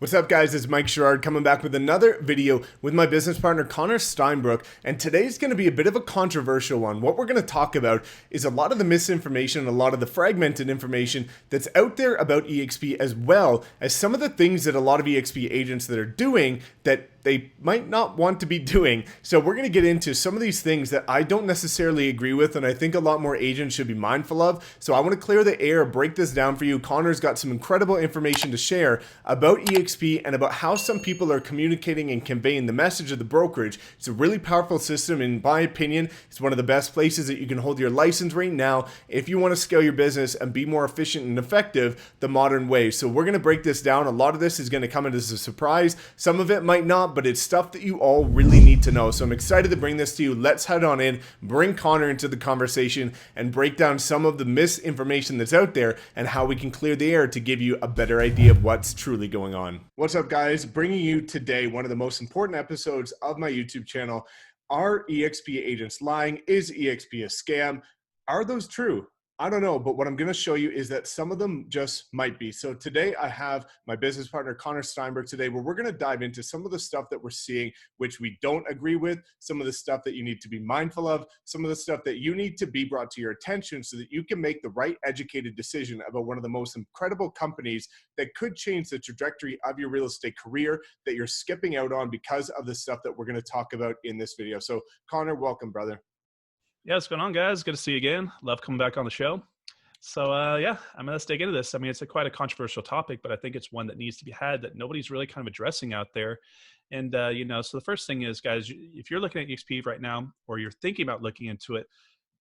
What's up, guys? It's Mike Sherrard coming back with another video with my business partner Connor Steinbrook, and today's going to be a bit of a controversial one. What we're going to talk about is a lot of the misinformation, a lot of the fragmented information that's out there about EXP, as well as some of the things that a lot of EXP agents that are doing that they might not want to be doing. So we're going to get into some of these things that I don't necessarily agree with, and I think a lot more agents should be mindful of. So I want to clear the air, break this down for you. Connor's got some incredible information to share about EXP and about how some people are communicating and conveying the message of the brokerage. It's a really powerful system. In my opinion, it's one of the best places that you can hold your license right now if you want to scale your business and be more efficient and effective the modern way. So we're going to break this down. A lot of this is going to come as a surprise. Some of it might not, but it's stuff that you all really need to know. So I'm excited to bring this to you. Let's head on in, bring Connor into the conversation, and break down some of the misinformation that's out there and how we can clear the air to give you a better idea of what's truly going on. What's up, guys? Bringing you today one of the most important episodes of my YouTube channel. Are EXP agents lying? Is EXP a scam? Are those true? I don't know, but what I'm going to show you is that some of them just might be. So today I have my business partner, Connor Steinberg, today, where we're going to dive into some of the stuff that we're seeing, which we don't agree with, some of the stuff that you need to be mindful of, some of the stuff that you need to be brought to your attention so that you can make the right educated decision about one of the most incredible companies that could change the trajectory of your real estate career that you're skipping out on because of the stuff that we're going to talk about in this video. So Connor, welcome, brother. Yeah, what's going on, guys? Good to see you again. Love coming back on the show. So, yeah, I'm going to dig into this. I mean, it's quite a controversial topic, but I think it's one that needs to be had that nobody's really kind of addressing out there. And, so the first thing is, guys, if you're looking at EXP right now, or you're thinking about looking into it,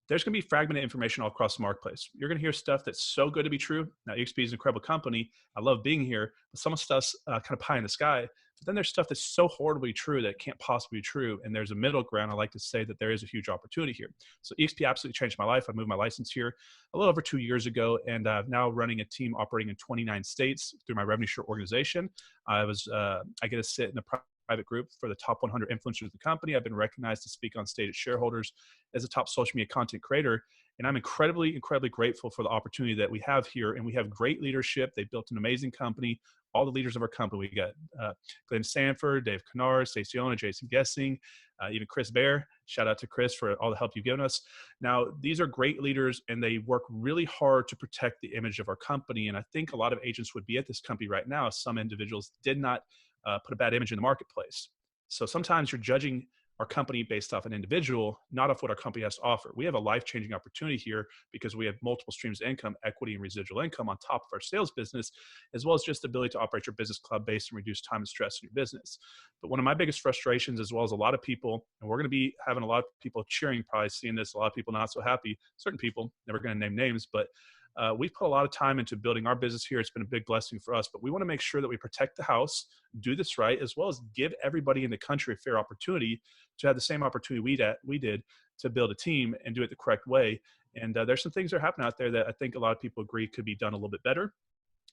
there's going to be fragmented information all across the marketplace. You're going to hear stuff that's so good to be true. Now, EXP is an incredible company. I love being here, but some of stuff's kind of pie in the sky. But then there's stuff that's so horribly true that it can't possibly be true. And there's a middle ground. I like to say that there is a huge opportunity here. So EXP absolutely changed my life. I moved my license here a little over 2 years ago, and I'm now running a team operating in 29 states through my revenue share organization. I get to sit in a private group for the top 100 influencers of the company. I've been recognized to speak on stage at shareholders as a top social media content creator. And I'm incredibly, incredibly grateful for the opportunity that we have here. And we have great leadership. They built an amazing company. All the leaders of our company, we got Glenn Sanford, Dave Kennard, Stacey Ona, Jason Gessing, even Chris Bear. Shout out to Chris for all the help you've given us. Now, these are great leaders, and they work really hard to protect the image of our company. And I think a lot of agents would be at this company right now if some individuals did not put a bad image in the marketplace. So sometimes you're judging our company based off an individual, not off what our company has to offer. We have a life-changing opportunity here because we have multiple streams of income, equity and residual income on top of our sales business, as well as just the ability to operate your business club-based and reduce time and stress in your business. But one of my biggest frustrations, as well as a lot of people, and we're going to be having a lot of people cheering, probably seeing this, a lot of people not so happy, certain people, never going to name names, but we've put a lot of time into building our business here. It's been a big blessing for us, but we want to make sure that we protect the house, do this right, as well as give everybody in the country a fair opportunity to have the same opportunity we did to build a team and do it the correct way. And there's some things that are happening out there that I think a lot of people agree could be done a little bit better.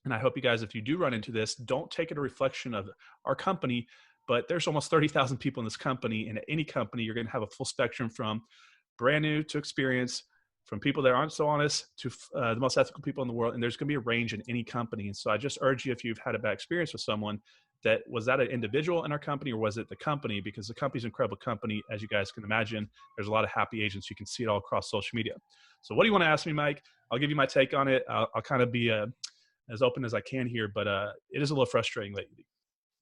And I hope you guys, if you do run into this, don't take it a reflection of our company, but there's almost 30,000 people in this company. And at any company, you're going to have a full spectrum from brand new to experienced, from people that aren't so honest to the most ethical people in the world. And there's going to be a range in any company. And so I just urge you, if you've had a bad experience with someone, was that an individual in our company or was it the company? Because the company's an incredible company. As you guys can imagine, there's a lot of happy agents. You can see it all across social media. So what do you want to ask me, Mike? I'll give you my take on it. I'll kind of be as open as I can here, but it is a little frustrating lately.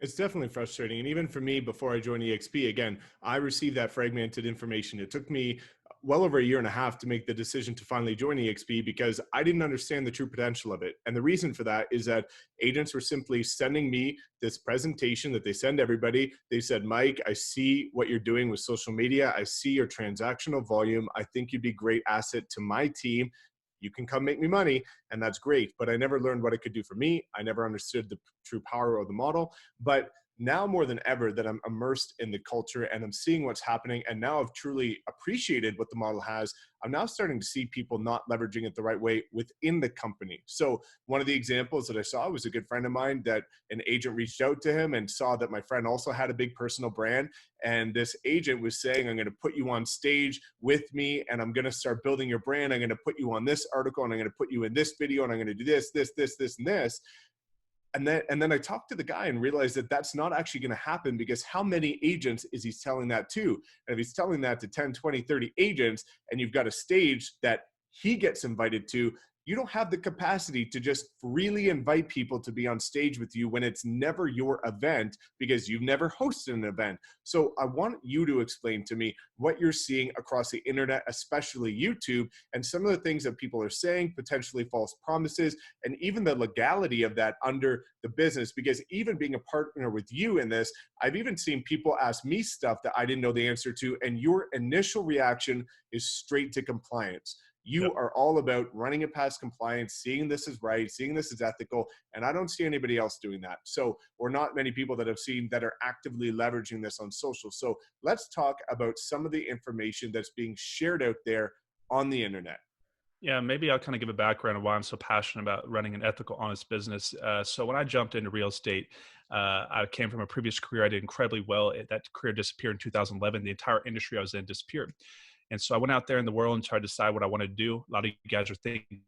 It's definitely frustrating. And even for me, before I joined EXP, again, I received that fragmented information. It took me well over a year and a half to make the decision to finally join EXP because I didn't understand the true potential of it. And the reason for that is that agents were simply sending me this presentation that they send everybody. They said, Mike, I see what you're doing with social media. I see your transactional volume. I think you'd be a great asset to my team. You can come make me money, and that's great. But I never learned what it could do for me. I never understood the true power of the model. But now more than ever that I'm immersed in the culture and I'm seeing what's happening, and now I've truly appreciated what the model has, I'm now starting to see people not leveraging it the right way within the company. So one of the examples that I saw was a good friend of mine that an agent reached out to him and saw that my friend also had a big personal brand. And this agent was saying, I'm going to put you on stage with me and I'm going to start building your brand. I'm going to put you on this article and I'm going to put you in this video and I'm going to do this, and this. And then I talked to the guy and realized that that's not actually going to happen, because how many agents is he telling that to? And if he's telling that to 10, 20, 30 agents, and you've got a stage that he gets invited to, you don't have the capacity to just freely invite people to be on stage with you when it's never your event, because you've never hosted an event. So I want you to explain to me what you're seeing across the internet, especially YouTube, and some of the things that people are saying, potentially false promises, and even the legality of that under the business. Because even being a partner with you in this, I've even seen people ask me stuff that I didn't know the answer to, and your initial reaction is straight to compliance. You Yep. are all about running it past compliance, seeing this is right, seeing this is ethical, and I don't see anybody else doing that. So, or not many people that I've seen that are actively leveraging this on social. So let's talk about some of the information that's being shared out there on the internet. Yeah, maybe I'll kind of give a background of why I'm so passionate about running an ethical, honest business. So when I jumped into real estate, I came from a previous career. I did incredibly well. That career disappeared in 2011. The entire industry I was in disappeared. And so I went out there in the world and tried to decide what I wanted to do. A lot of you guys are thinking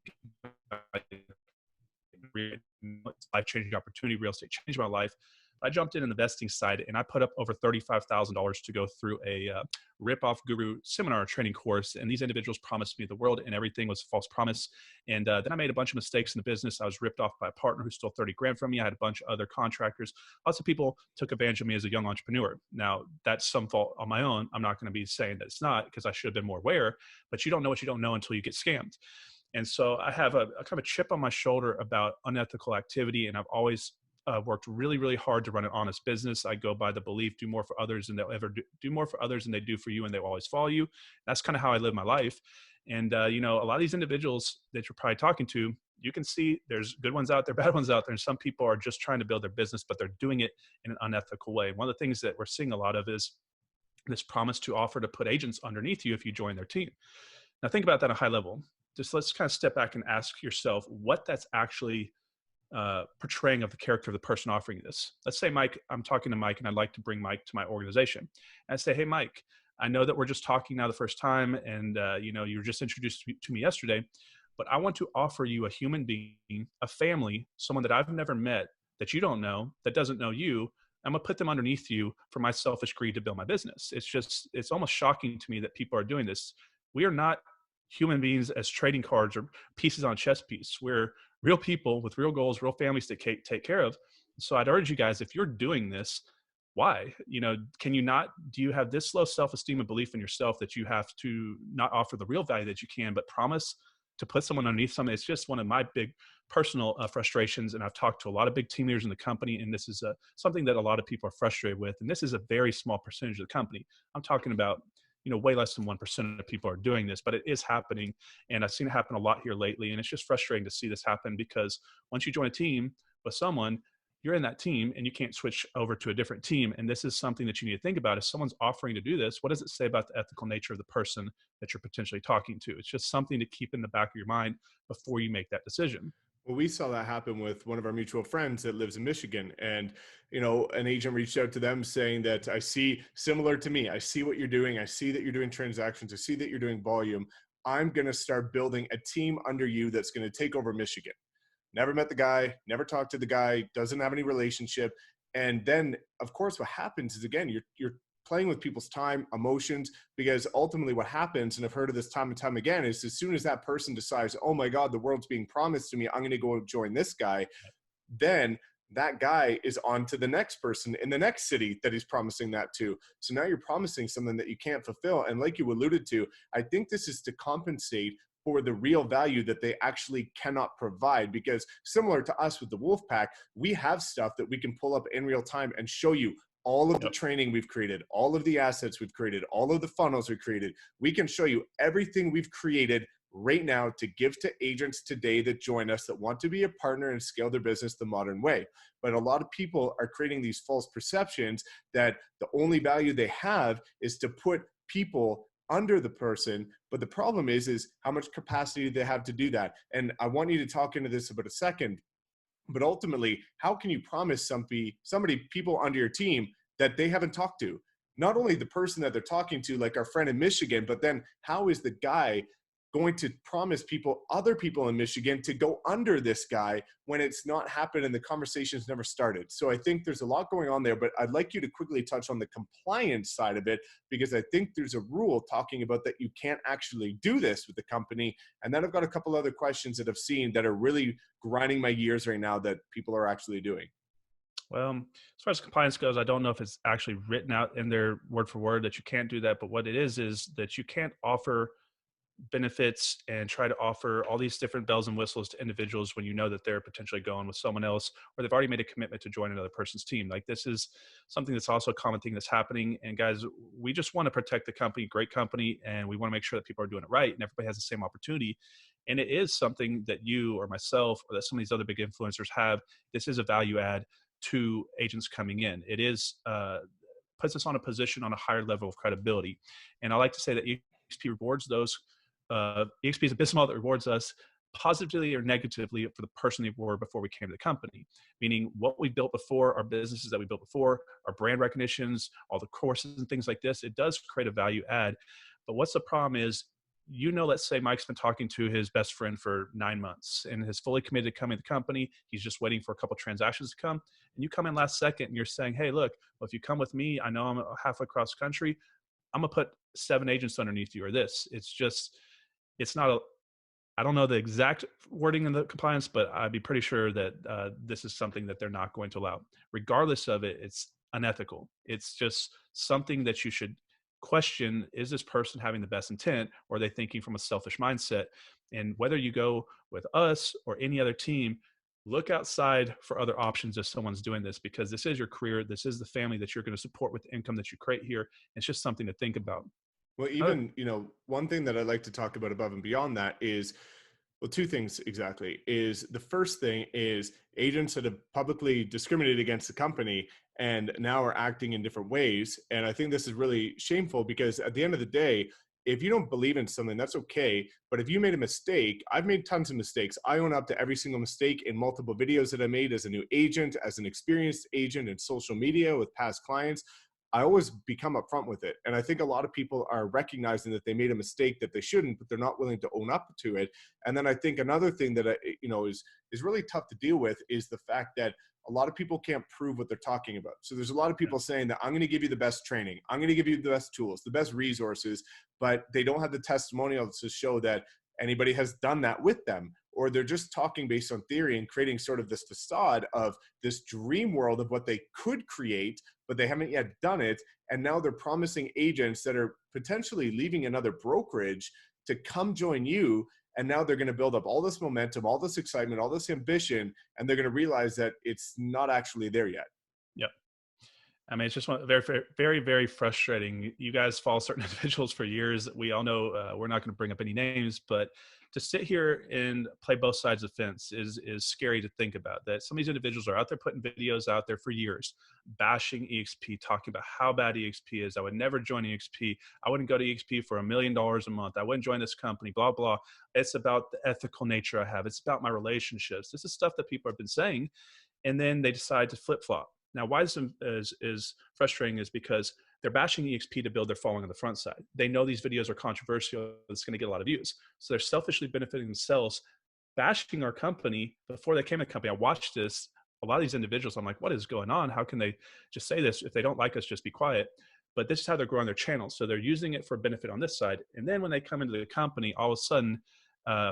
life-changing opportunity. Real estate changed my life. I jumped in the investing side, and I put up over $35,000 to go through a rip-off guru seminar training course. And these individuals promised me the world, and everything was a false promise. And then I made a bunch of mistakes in the business. I was ripped off by a partner who stole 30 grand from me. I had a bunch of other contractors. Lots of people took advantage of me as a young entrepreneur. Now, that's some fault on my own. I'm not going to be saying that it's not, because I should have been more aware, but you don't know what you don't know until you get scammed. And so I have a kind of a chip on my shoulder about unethical activity, and I've always worked really, really hard to run an honest business. I go by the belief: do more for others than they'll ever do more for others than they do for you, and they'll always follow you. That's kind of how I live my life. And you know, a lot of these individuals that you're probably talking to, you can see there's good ones out there, bad ones out there, and some people are just trying to build their business, but they're doing it in an unethical way. One of the things that we're seeing a lot of is this promise to offer to put agents underneath you if you join their team. Now, think about that at a high level. Just let's kind of step back and ask yourself what that's actually portraying of the character of the person offering this. Let's say, Mike, I'm talking to Mike, and I'd like to bring Mike to my organization. And I say, hey, Mike, I know that we're just talking now the first time, and you know, you were just introduced to me yesterday, but I want to offer you a human being, a family, someone that I've never met, that you don't know, that doesn't know you. I'm gonna put them underneath you for my selfish greed to build my business. It's almost shocking to me that people are doing this. We are not human beings as trading cards or pieces on a chess piece. We're real people with real goals, real families to take care of. So I'd urge you guys, if you're doing this, why? You know, can you not, do you have this low self-esteem and belief in yourself that you have to not offer the real value that you can, but promise to put someone underneath something? It's just one of my big personal frustrations. And I've talked to a lot of big team leaders in the company, and this is something that a lot of people are frustrated with. And this is a very small percentage of the company. I'm talking about, you know, way less than 1% of people are doing this, but it is happening. And I've seen it happen a lot here lately. And it's just frustrating to see this happen, because once you join a team with someone, you're in that team and you can't switch over to a different team. And this is something that you need to think about. If someone's offering to do this, what does it say about the ethical nature of the person that you're potentially talking to? It's just something to keep in the back of your mind before you make that decision. Well, we saw that happen with one of our mutual friends that lives in Michigan. And, you know, an agent reached out to them saying that, I see, similar to me, I see what you're doing. I see that you're doing transactions. I see that you're doing volume. I'm going to start building a team under you that's going to take over Michigan. Never met the guy, never talked to the guy, doesn't have any relationship. And then, of course, what happens is, again, you're playing with people's time, emotions, because ultimately what happens, and I've heard of this time and time again, is as soon as that person decides, oh my God, the world's being promised to me, I'm going to go join this guy, then that guy is on to the next person in the next city that he's promising that to. So now you're promising something that you can't fulfill. And like you alluded to, I think this is to compensate for the real value that they actually cannot provide. Because similar to us with the Wolfpack, we have stuff that we can pull up in real time and show you all of the training we've created, all of the assets we've created, all of the funnels we've created. We can show you everything we've created right now to give to agents today that join us, that want to be a partner and scale their business the modern way. But a lot of people are creating these false perceptions that the only value they have is to put people under the person. But the problem is how much capacity they have to do that. And I want you to talk into this about a second. But ultimately, how can you promise somebody people under your team that they haven't talked to? Not only the person that they're talking to, like our friend in Michigan, but then how is the guy going to promise people, other people in Michigan, to go under this guy when it's not happened and the conversation's never started. So I think there's a lot going on there, but I'd like you to quickly touch on the compliance side of it, because I think there's a rule talking about that you can't actually do this with the company. And then I've got a couple other questions that I've seen that are really grinding my gears right now that people are actually doing. Well, as far as compliance goes, I don't know if it's actually written out in there word for word that you can't do that. But what it is that you can't offer benefits and try to offer all these different bells and whistles to individuals when you know that they're potentially going with someone else, or they've already made a commitment to join another person's team. Like, this is something that's also a common thing that's happening. And guys, we just want to protect the company, great company, and we want to make sure that people are doing it right and everybody has the same opportunity. And it is something that you or myself or that some of these other big influencers have. This is a value add to agents coming in. It is puts us on a position on a higher level of credibility. And I like to say that EXP rewards those. EXP is a business model that rewards us positively or negatively for the person we were before we came to the company. Meaning, what we built before, our businesses that we built before, our brand recognitions, all the courses and things like this, it does create a value add. But what's the problem is, let's say Mike's been talking to his best friend for 9 months and has fully committed to coming to the company. He's just waiting for a couple transactions to come. And you come in last second and you're saying, hey, look, well, if you come with me, I know I'm halfway across the country, I'm going to put 7 agents underneath you or this. It's not a, I don't know the exact wording in the compliance, but I'd be pretty sure that this is something that they're not going to allow. Regardless of it, it's unethical. It's just something that you should question. Is this person having the best intent, or are they thinking from a selfish mindset? And whether you go with us or any other team, look outside for other options if someone's doing this, because this is your career. This is the family that you're going to support with the income that you create here. It's just something to think about. Well, even, one thing that I'd like to talk about above and beyond that is, well, two things exactly. Is the first thing is agents that have publicly discriminated against the company and now are acting in different ways. And I think this is really shameful, because at the end of the day, if you don't believe in something, that's okay. But if you made a mistake, I've made tons of mistakes. I own up to every single mistake in multiple videos that I made as a new agent, as an experienced agent in social media with past clients. I always become upfront with it. And I think a lot of people are recognizing that they made a mistake that they shouldn't, but they're not willing to own up to it. And then I think another thing that is really tough to deal with is the fact that a lot of people can't prove what they're talking about. So there's a lot of people saying that I'm going to give you the best training, I'm going to give you the best tools, the best resources, but they don't have the testimonials to show that anybody has done that with them. Or they're just talking based on theory and creating sort of this facade of this dream world of what they could create, but they haven't yet done it. And now they're promising agents that are potentially leaving another brokerage to come join you. And now they're going to build up all this momentum, all this excitement, all this ambition, and they're going to realize that it's not actually there yet. Yep. I mean, it's just very, very, very frustrating. You guys follow certain individuals for years. We all know we're not going to bring up any names, but to sit here and play both sides of the fence is scary to think about. That some of these individuals are out there putting videos out there for years, bashing EXP, talking about how bad EXP is. I would never join EXP. I wouldn't go to EXP for $1 million a month. I wouldn't join this company, blah, blah. It's about the ethical nature I have. It's about my relationships. This is stuff that people have been saying. And then they decide to flip flop. Now, why this is frustrating is because they're bashing EXP to build their following on the front side. They know these videos are controversial. It's going to get a lot of views. So they're selfishly benefiting themselves, bashing our company before they came to the company. I watched this. A lot of these individuals, I'm like, what is going on? How can they just say this? If they don't like us, just be quiet. But this is how they're growing their channel. So they're using it for benefit on this side. And then when they come into the company, all of a sudden,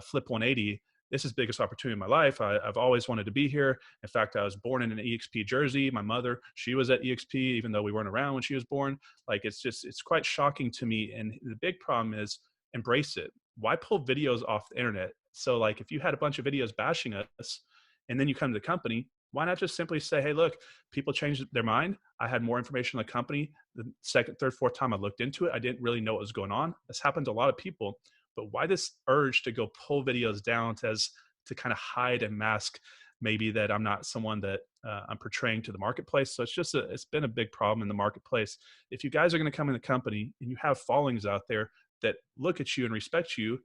flip 180. This is the biggest opportunity in my life. I've always wanted to be here. In fact, I was born in an EXP jersey. My mother, she was at EXP, even though we weren't around when she was born. Like, it's quite shocking to me. And the big problem is, embrace it. Why pull videos off the internet? So like, if you had a bunch of videos bashing us and then you come to the company, why not just simply say, hey, look, people changed their mind. I had more information on the company. The second, third, fourth time I looked into it, I didn't really know what was going on. This happened to a lot of people. But why this urge to go pull videos down to kind of hide and mask maybe that I'm not someone that I'm portraying to the marketplace? So it's been a big problem in the marketplace. If you guys are going to come in the company and you have followings out there that look at you and respect you,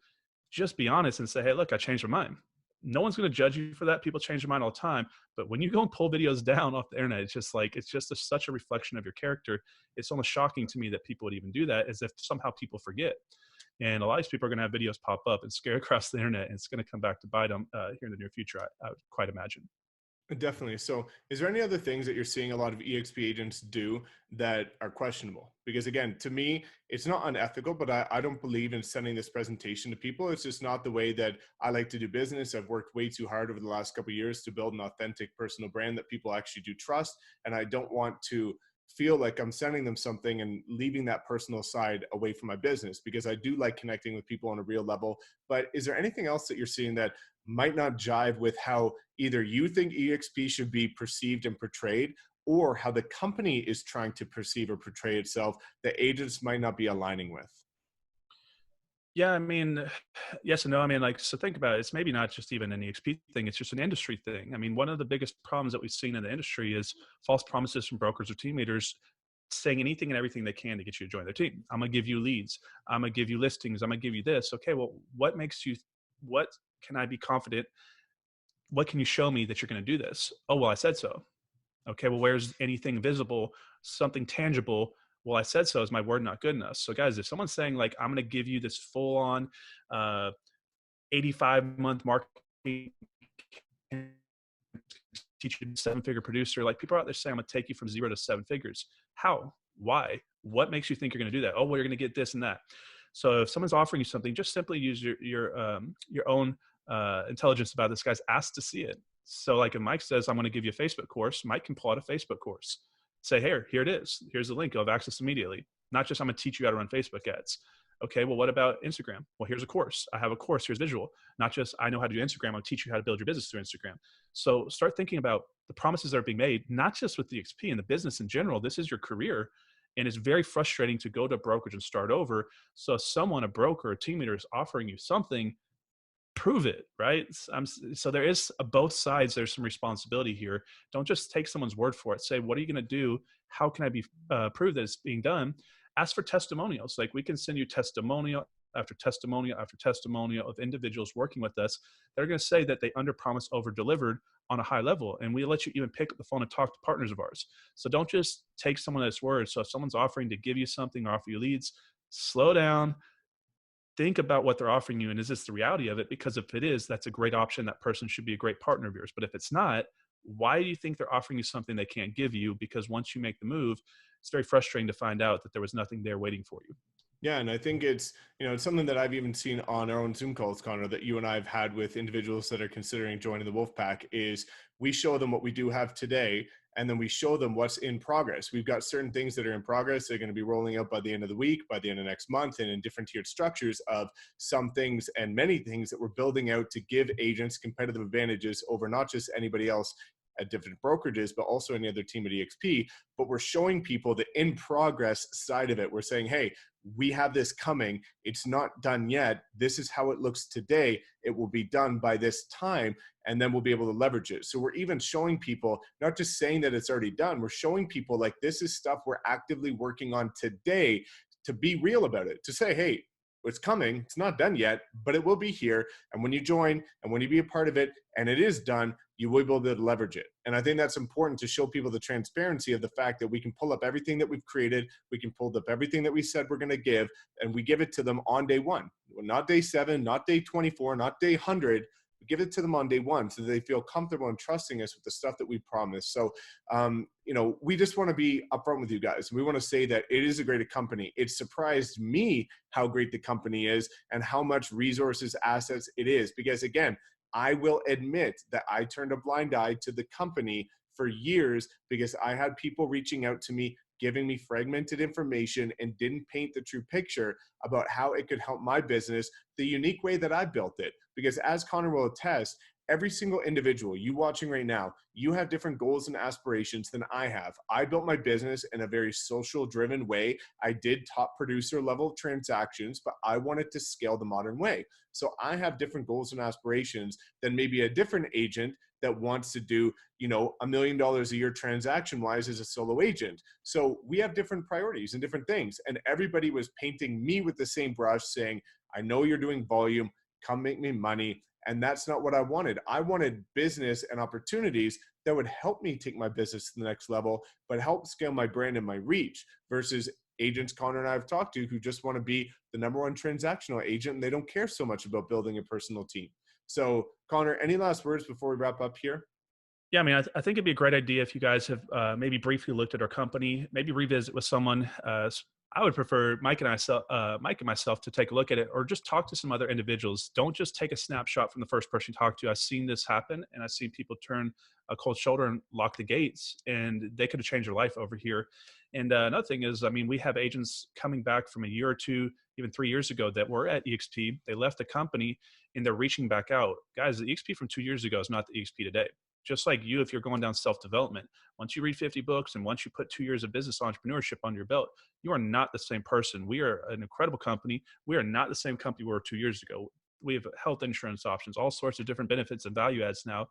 just be honest and say, hey, look, I changed my mind. No one's going to judge you for that. People change their mind all the time. But when you go and pull videos down off the internet, it's just such a reflection of your character. It's almost shocking to me that people would even do that, as if somehow people forget. And a lot of these people are going to have videos pop up and scare across the internet, and it's going to come back to bite them here in the near future, I would quite imagine. Definitely. So, is there any other things that you're seeing a lot of EXP agents do that are questionable? Because again, to me, it's not unethical, but I don't believe in sending this presentation to people. It's just not the way that I like to do business. I've worked way too hard over the last couple of years to build an authentic personal brand that people actually do trust, and I don't want to feel like I'm sending them something and leaving that personal side away from my business, because I do like connecting with people on a real level. But is there anything else that you're seeing that might not jive with how either you think EXP should be perceived and portrayed, or how the company is trying to perceive or portray itself, that agents might not be aligning with? Yeah, I mean, yes and no. I mean, like, so think about it. It's maybe not just even an EXP thing. It's just an industry thing. I mean, one of the biggest problems that we've seen in the industry is false promises from brokers or team leaders saying anything and everything they can to get you to join their team. I'm going to give you leads. I'm going to give you listings. I'm going to give you this. Okay, well, what can I be confident? What can you show me that you're going to do this? Oh, well, I said so. Okay, well, where's anything visible, something tangible? Well, I said so. Is my word not good enough? So, guys, if someone's saying, like, I'm going to give you this full on uh, 85-month marketing, teach you to be a seven-figure producer, like, people are out there saying, I'm going to take you from 0 to 7 figures. How? Why? What makes you think you're going to do that? Oh, well, you're going to get this and that. So, if someone's offering you something, just simply use your own intelligence about this. Guys, ask to see it. So, like, if Mike says, I'm going to give you a Facebook course, Mike can pull out a Facebook course. Say, here it is. Here's the link. You'll have access immediately. Not just, I'm going to teach you how to run Facebook ads. Okay, well, what about Instagram? Well, here's a course. I have a course. Here's visual. Not just, I know how to do Instagram. I'll teach you how to build your business through Instagram. So start thinking about the promises that are being made, not just with the XP and the business in general. This is your career. And it's very frustrating to go to a brokerage and start over. So if someone, a broker, a team leader is offering you something, prove it, right? So there is both sides. There's some responsibility here. Don't just take someone's word for it. Say, what are you going to do? How can I be prove that it's being done? Ask for testimonials. Like, we can send you testimonial after testimonial after testimonial of individuals working with us. They're going to say that they under promise, over delivered on a high level. And we let you even pick up the phone and talk to partners of ours. So don't just take someone at his word. So if someone's offering to give you something or offer you leads, slow down, think about what they're offering you, and is this the reality of it? Because if it is, that's a great option. That person should be a great partner of yours. But if it's not, why do you think they're offering you something they can't give you? Because once you make the move, it's very frustrating to find out that there was nothing there waiting for you. Yeah, and I think it's, it's something that I've even seen on our own Zoom calls, Connor, that you and I have had with individuals that are considering joining the Wolf Pack. Is we show them what we do have today, and then we show them what's in progress. We've got certain things that are in progress. They're going to be rolling out by the end of the week, by the end of next month, and in different tiered structures of some things and many things that we're building out to give agents competitive advantages over not just anybody else at different brokerages, but also any other team at EXP. But we're showing people the in progress side of it. We're saying, hey, we have this coming. It's not done yet. This is how it looks today. It will be done by this time, and then we'll be able to leverage it. So we're even showing people, not just saying that it's already done, we're showing people like this is stuff we're actively working on today, to be real about it, to say, hey, it's coming. It's not done yet, but it will be here. And when you join and when you be a part of it and it is done, you will be able to leverage it. And I think that's important, to show people the transparency of the fact that we can pull up everything that we've created. We can pull up everything that we said we're going to give, and we give it to them on day one, not day 7, not day 24, not day 100. We give it to them on day 1 so that they feel comfortable and trusting us with the stuff that we promised. So, we just want to be upfront with you guys. We want to say that it is a great company. It surprised me how great the company is and how much resources, assets it is. Because again, I will admit that I turned a blind eye to the company for years because I had people reaching out to me, giving me fragmented information, and didn't paint the true picture about how it could help my business the unique way that I built it. Because as Connor will attest, every single individual you watching right now, you have different goals and aspirations than I have. I built my business in a very social driven way. I did top producer level transactions, but I wanted to scale the modern way. So I have different goals and aspirations than maybe a different agent that wants to do, $1 million a year transaction wise as a solo agent. So we have different priorities and different things. And everybody was painting me with the same brush, saying, I know you're doing volume, come make me money. And that's not what I wanted. I wanted business and opportunities that would help me take my business to the next level, but help scale my brand and my reach, versus agents Connor and I have talked to who just want to be the number one transactional agent, and they don't care so much about building a personal team. So, Connor, any last words before we wrap up here? Yeah, I mean, I think it'd be a great idea if you guys have maybe briefly looked at our company, maybe revisit with someone. I would prefer Mike and myself to take a look at it, or just talk to some other individuals. Don't just take a snapshot from the first person you talk to. I've seen this happen, and I've seen people turn a cold shoulder and lock the gates, and they could have changed their life over here. And another thing is, I mean, we have agents coming back from a year or two, even 3 years ago, that were at EXP. They left the company, and they're reaching back out. Guys, the EXP from 2 years ago is not the EXP today. Just like you, if you're going down self-development, once you read 50 books and once you put 2 years of business entrepreneurship under your belt, you are not the same person. We are an incredible company. We are not the same company we were 2 years ago. We have health insurance options, all sorts of different benefits and value adds now.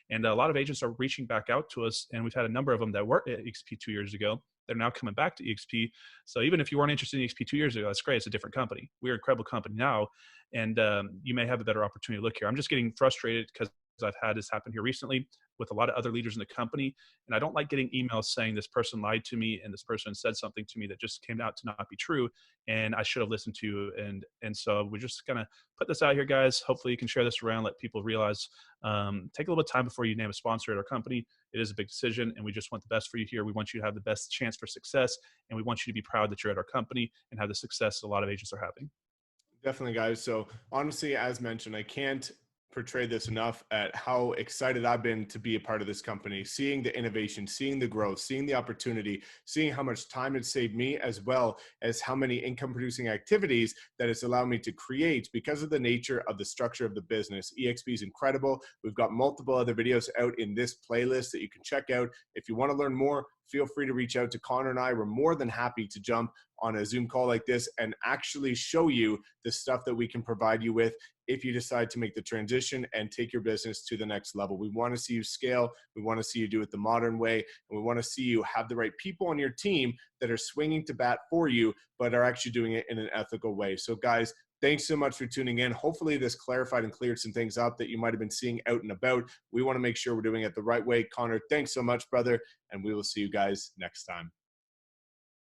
And a lot of agents are reaching back out to us. And we've had a number of them that were at EXP 2 years ago. They're now coming back to EXP. So even if you weren't interested in EXP 2 years ago, that's great. It's a different company. We're an incredible company now. And you may have a better opportunity to look here. I'm just getting frustrated because I've had this happen here recently with a lot of other leaders in the company. And I don't like getting emails saying this person lied to me and this person said something to me that just came out to not be true. And I should have listened to. And so we're just going to put this out here, guys. Hopefully you can share this around, let people realize, take a little bit of time before you name a sponsor at our company. It is a big decision, and we just want the best for you here. We want you to have the best chance for success, and we want you to be proud that you're at our company and have the success a lot of agents are having. Definitely, guys. So honestly, as mentioned, I can't portray this enough at how excited I've been to be a part of this company, seeing the innovation, seeing the growth, seeing the opportunity, seeing how much time it saved me, as well as how many income producing activities that it's allowed me to create because of the nature of the structure of the business. EXP is incredible. We've got multiple other videos out in this playlist that you can check out. If you want to learn more, feel free to reach out to Connor and I. We're more than happy to jump on a Zoom call like this and actually show you the stuff that we can provide you with if you decide to make the transition and take your business to the next level. We want to see you scale. We want to see you do it the modern way. And we want to see you have the right people on your team that are swinging to bat for you, but are actually doing it in an ethical way. So guys, thanks so much for tuning in. Hopefully this clarified and cleared some things up that you might have been seeing out and about. We want to make sure we're doing it the right way. Connor, thanks so much, brother. And we will see you guys next time.